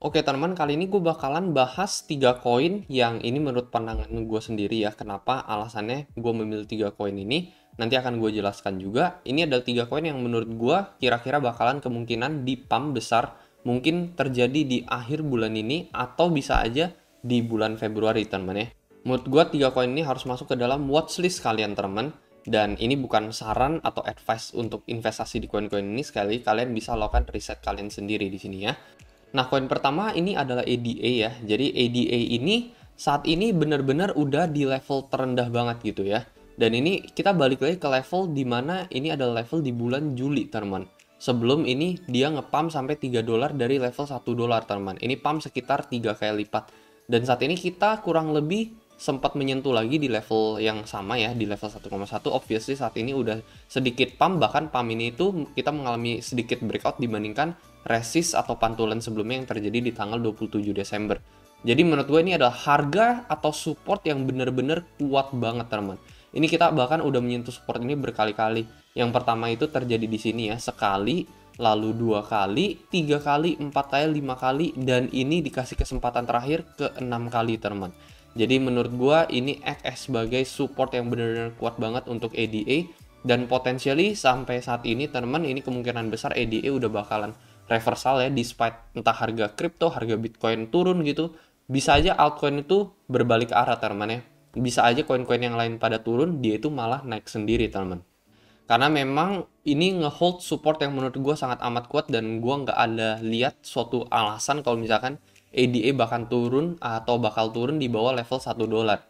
Oke teman, kali ini gue bakalan bahas 3 koin yang ini menurut pandangan gue sendiri ya. Kenapa alasannya gue memilih 3 koin ini? Nanti akan gue jelaskan juga. Ini adalah 3 koin yang menurut gue kira-kira bakalan kemungkinan di pump besar. Mungkin terjadi di akhir bulan ini atau bisa aja di bulan Februari teman ya. Menurut gue 3 koin ini harus masuk ke dalam watchlist kalian teman. Dan ini bukan saran atau advice untuk investasi di koin-koin ini. Sekali kalian bisa lakukan riset kalian sendiri di sini ya. Nah, koin pertama ini adalah ADA ya. Jadi ADA ini saat ini benar-benar udah di level terendah banget gitu ya. Dan ini kita balik lagi ke level di mana ini adalah level di bulan Juli, teman. Sebelum ini dia nge-pump sampai 3 dolar dari level 1 dolar, teman. Ini pump sekitar 3 kali lipat. Dan saat ini kita kurang lebih sempat menyentuh lagi di level yang sama ya, di level 1,1. Obviously saat ini udah sedikit pump, bahkan pump ini itu kita mengalami sedikit breakout dibandingkan resist atau pantulan sebelumnya yang terjadi di tanggal 27 Desember. Jadi menurut gue ini adalah harga atau support yang benar-benar kuat banget teman. Ini kita bahkan udah menyentuh support ini berkali-kali. Yang pertama itu terjadi di sini ya, sekali, lalu 2 kali, 3 kali, 4 kali, 5 kali, dan ini dikasih kesempatan terakhir ke 6 kali teman. Jadi menurut gue ini act sebagai support yang benar-benar kuat banget untuk ADA, dan potensially sampai saat ini teman, ini kemungkinan besar ADA udah bakalan reversal ya, despite entah harga kripto, harga Bitcoin turun gitu, bisa aja altcoin itu berbalik arah teman ya. Bisa aja koin-koin yang lain pada turun, dia itu malah naik sendiri teman. Karena memang ini ngehold support yang menurut gue sangat amat kuat, dan gue nggak ada lihat suatu alasan kalau misalkan ADA bahkan turun atau bakal turun di bawah level 1 dolar.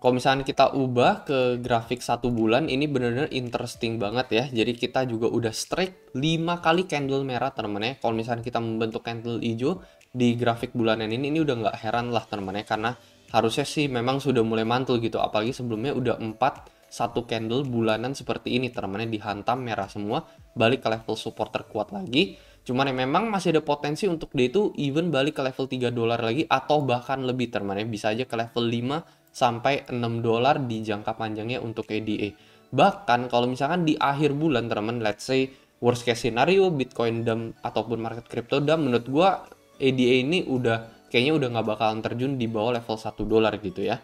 Kalau misalnya kita ubah ke grafik 1 bulan, ini bener-bener interesting banget ya. Jadi kita juga udah strike 5 kali candle merah teman ya. Kalau misalnya kita membentuk candle hijau di grafik bulanan ini udah nggak heran lah teman ya. Karena harusnya sih memang sudah mulai mantul gitu. Apalagi sebelumnya udah 1 candle bulanan seperti ini teman ya, dihantam merah semua, balik ke level support terkuat lagi. Cuman yang memang masih ada potensi untuk dia itu even balik ke level 3 dolar lagi atau bahkan lebih teman ya. Bisa aja ke level 5 sampai 6 dolar di jangka panjangnya untuk EDA. Bahkan kalau misalkan di akhir bulan teman, let's say worst case scenario Bitcoin dump ataupun market crypto dump, menurut gua EDA ini kayaknya udah nggak bakalan terjun di bawah level 1 dolar gitu ya.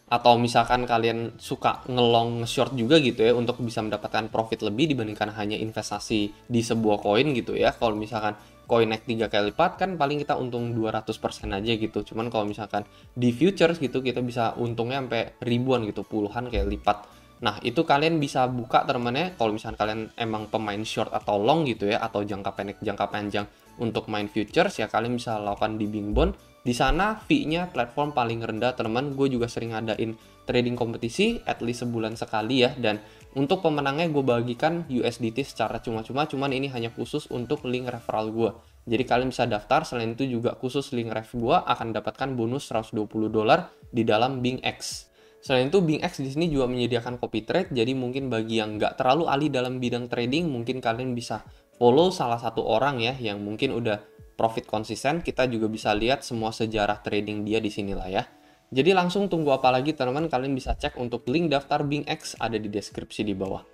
Atau misalkan kalian suka ngelong short juga gitu ya, untuk bisa mendapatkan profit lebih dibandingkan hanya investasi di sebuah koin gitu ya. Kalau misalkan koin naik 3 kali lipat kan paling kita untung 200% aja gitu. Cuman kalau misalkan di futures gitu kita bisa untungnya sampai ribuan gitu, puluhan kayak lipat. Nah, itu kalian bisa buka temennya kalau misalkan kalian emang pemain short atau long gitu ya, atau jangka pendek, jangka panjang untuk main futures ya, kalian bisa lakukan di Bingbond. Di sana fee-nya platform paling rendah teman. Gue juga sering ngadain trading kompetisi at least sebulan sekali ya, dan untuk pemenangnya gue bagikan USDT secara cuma-cuma, cuman ini hanya khusus untuk link referral gue. Jadi kalian bisa daftar, selain itu juga khusus link ref gue akan dapatkan bonus 120 dolar di dalam BingX. Selain itu BingX di sini juga menyediakan copy trade, jadi mungkin bagi yang nggak terlalu ahli dalam bidang trading, mungkin kalian bisa follow salah satu orang ya yang mungkin udah profit konsisten. Kita juga bisa lihat semua sejarah trading dia di sinilah ya. Jadi langsung tunggu apa lagi teman-teman, kalian bisa cek untuk link daftar BingX ada di deskripsi di bawah.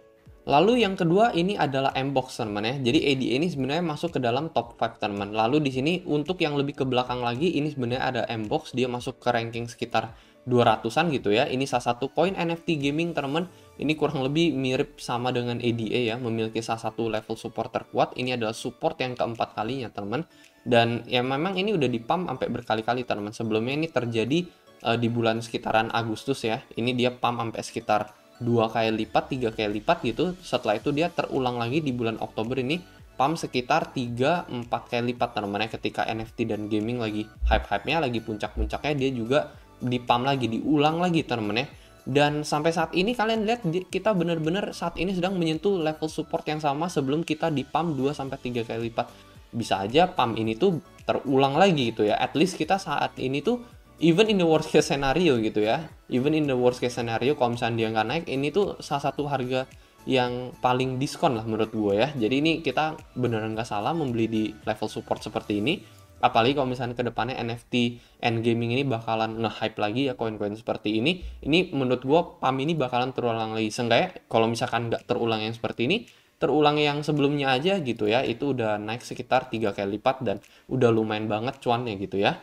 Lalu yang kedua ini adalah Mbox teman ya. Jadi ADA ini sebenarnya masuk ke dalam top 5 teman. Lalu di sini untuk yang lebih ke belakang lagi, ini sebenarnya ada Mbox, dia masuk ke ranking sekitar 200-an gitu ya. Ini salah satu koin NFT gaming teman. Ini kurang lebih mirip sama dengan ADA ya, memiliki salah satu level support terkuat. Ini adalah support yang keempat kalinya teman. Dan ya memang ini udah di-pump sampai berkali-kali teman. Sebelumnya ini terjadi di bulan sekitaran Agustus ya. Ini dia pump sampai sekitar 2 kali lipat, 3 kali lipat gitu. Setelah itu dia terulang lagi di bulan Oktober ini, pump sekitar 3-4 kali lipat namanya, ketika NFT dan gaming lagi hype-hypenya, lagi puncak-puncaknya, dia juga di pump lagi, diulang lagi teman-teman ya. Dan sampai saat ini kalian lihat kita benar-benar saat ini sedang menyentuh level support yang sama sebelum kita di pump 2-3 kali lipat. Bisa aja pump ini tuh terulang lagi gitu ya. At least kita saat ini tuh even in the worst case scenario gitu ya, even in the worst case scenario kalau misalnya dia nggak naik, ini tuh salah satu harga yang paling diskon lah menurut gue ya. Jadi ini kita beneran nggak salah membeli di level support seperti ini. Apalagi kalau misalnya kedepannya NFT and gaming ini bakalan nge-hype lagi ya, koin-koin seperti ini menurut gue pump ini bakalan terulang lagi. Seenggaknya kalau misalkan nggak terulang yang seperti ini, terulang yang sebelumnya aja gitu ya, itu udah naik sekitar 3 kali lipat dan udah lumayan banget cuannya gitu ya.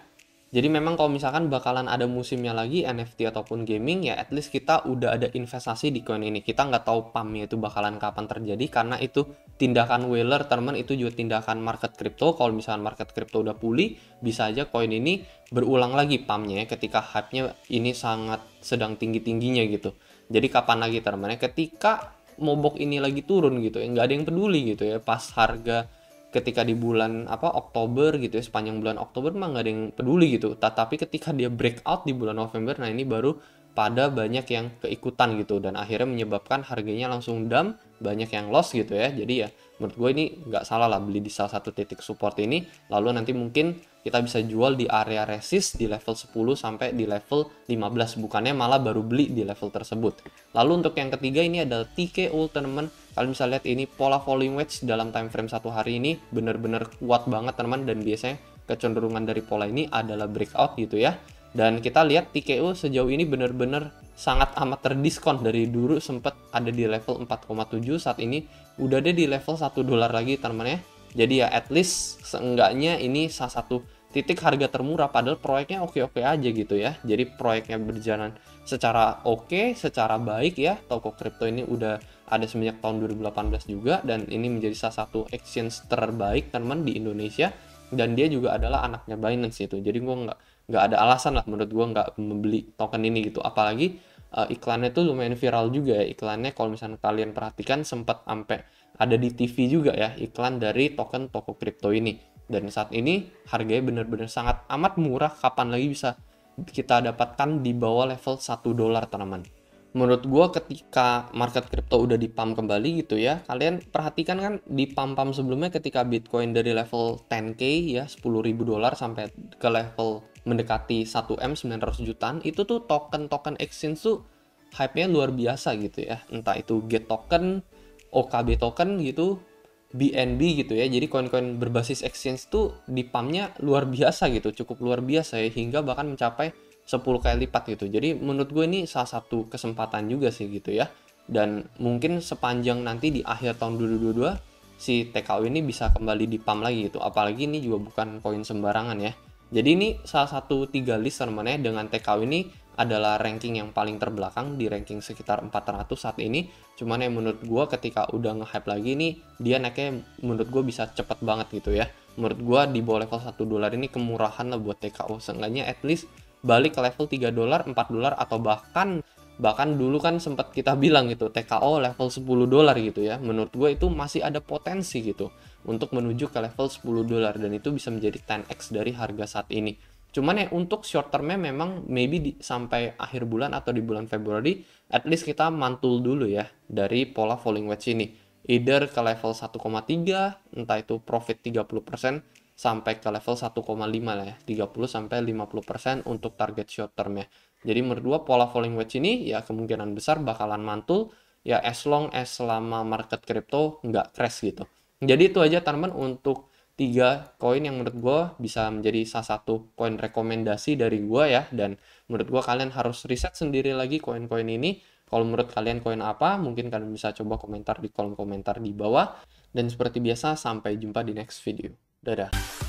Jadi memang kalau misalkan bakalan ada musimnya lagi NFT ataupun gaming ya at least kita udah ada investasi di koin ini. Kita nggak tahu pumpnya itu bakalan kapan terjadi karena itu tindakan whaler teman, itu juga tindakan market crypto. Kalau misalkan market crypto udah pulih, bisa aja koin ini berulang lagi pumpnya ya, ketika hype-nya ini sangat sedang tinggi-tingginya gitu. Jadi kapan lagi teman-teman, ketika mobok ini lagi turun gitu ya, nggak ada yang peduli gitu ya, pas harga ketika di bulan Oktober gitu ya, sepanjang bulan Oktober mah nggak ada yang peduli gitu, tapi ketika dia breakout di bulan November, nah ini baru pada banyak yang keikutan gitu dan akhirnya menyebabkan harganya langsung dump, banyak yang loss gitu ya. Jadi ya menurut gue ini nggak salah lah beli di salah satu titik support ini, lalu nanti mungkin kita bisa jual di area resist di level 10 sampai di level 15, bukannya malah baru beli di level tersebut. Lalu untuk yang ketiga ini adalah TKO teman-teman. Kalian bisa lihat ini pola falling wedge dalam time frame 1 hari ini benar-benar kuat banget teman-teman, dan biasanya kecenderungan dari pola ini adalah breakout gitu ya. Dan kita lihat TKO sejauh ini benar-benar sangat amat terdiskon. Dari dulu sempat ada di level 4,7, saat ini udah ada di level $1 lagi teman-teman ya. Jadi ya at least seenggaknya ini salah satu titik harga termurah, padahal proyeknya oke-oke aja gitu ya. Jadi proyeknya berjalan secara oke, secara baik ya. Toko kripto ini udah ada semenjak tahun 2018 juga, dan ini menjadi salah satu exchange terbaik teman-teman di Indonesia, dan dia juga adalah anaknya Binance itu. Jadi gue nggak ada alasan lah menurut gue nggak membeli token ini gitu. Apalagi iklannya tuh lumayan viral juga ya. Iklannya kalau misalnya kalian perhatikan sempat sampai ada di TV juga ya, iklan dari token toko kripto ini. Dan saat ini harganya benar-benar sangat amat murah. Kapan lagi bisa kita dapatkan di bawah level $1 teman-teman. Menurut gue ketika market crypto udah di pump kembali gitu ya, kalian perhatikan kan di pump-pump sebelumnya ketika Bitcoin dari level 10k ya, $10.000 sampai ke level mendekati 1M 900 jutaan, itu tuh token-token exchange tuh hype-nya luar biasa gitu ya. Entah itu Get token, OKB token gitu, BNB gitu ya. Jadi koin-koin berbasis exchange tuh di pumpnya luar biasa gitu, cukup luar biasa ya, hingga bahkan mencapai 10 kali lipat gitu. Jadi menurut gue ini salah satu kesempatan juga sih gitu ya. Dan mungkin sepanjang nanti di akhir tahun 2022 si TKO ini bisa kembali di pump lagi gitu. Apalagi ini juga bukan koin sembarangan ya. Jadi ini salah satu 3 list namanya dengan TKO ini adalah ranking yang paling terbelakang, di ranking sekitar 400 saat ini. Cuman yang menurut gue ketika udah nge-hype lagi nih, dia naiknya menurut gue bisa cepet banget gitu ya. Menurut gue di bawah level $1 ini kemurahan lah buat TKO. Seenggaknya at least balik ke level $3, $4, atau bahkan dulu kan sempat kita bilang gitu TKO level $10 gitu ya. Menurut gue itu masih ada potensi gitu untuk menuju ke level $10, dan itu bisa menjadi 10x dari harga saat ini. Cuman ya untuk short termnya memang maybe sampai akhir bulan atau di bulan Februari at least kita mantul dulu ya dari pola falling wedge ini. Either ke level 1,3, entah itu profit 30%, sampai ke level 1,5 lah ya, 30-50% untuk target short term ya. Jadi menurut gua pola falling wedge ini ya kemungkinan besar bakalan mantul ya, as long as selama market crypto nggak crash gitu. Jadi itu aja teman-teman untuk 3 koin yang menurut gua bisa menjadi salah satu koin rekomendasi dari gua ya, dan menurut gua kalian harus riset sendiri lagi koin-koin ini. Kalau menurut kalian koin apa, mungkin kalian bisa coba komentar di kolom komentar di bawah. Dan seperti biasa, sampai jumpa di next video. Dadah.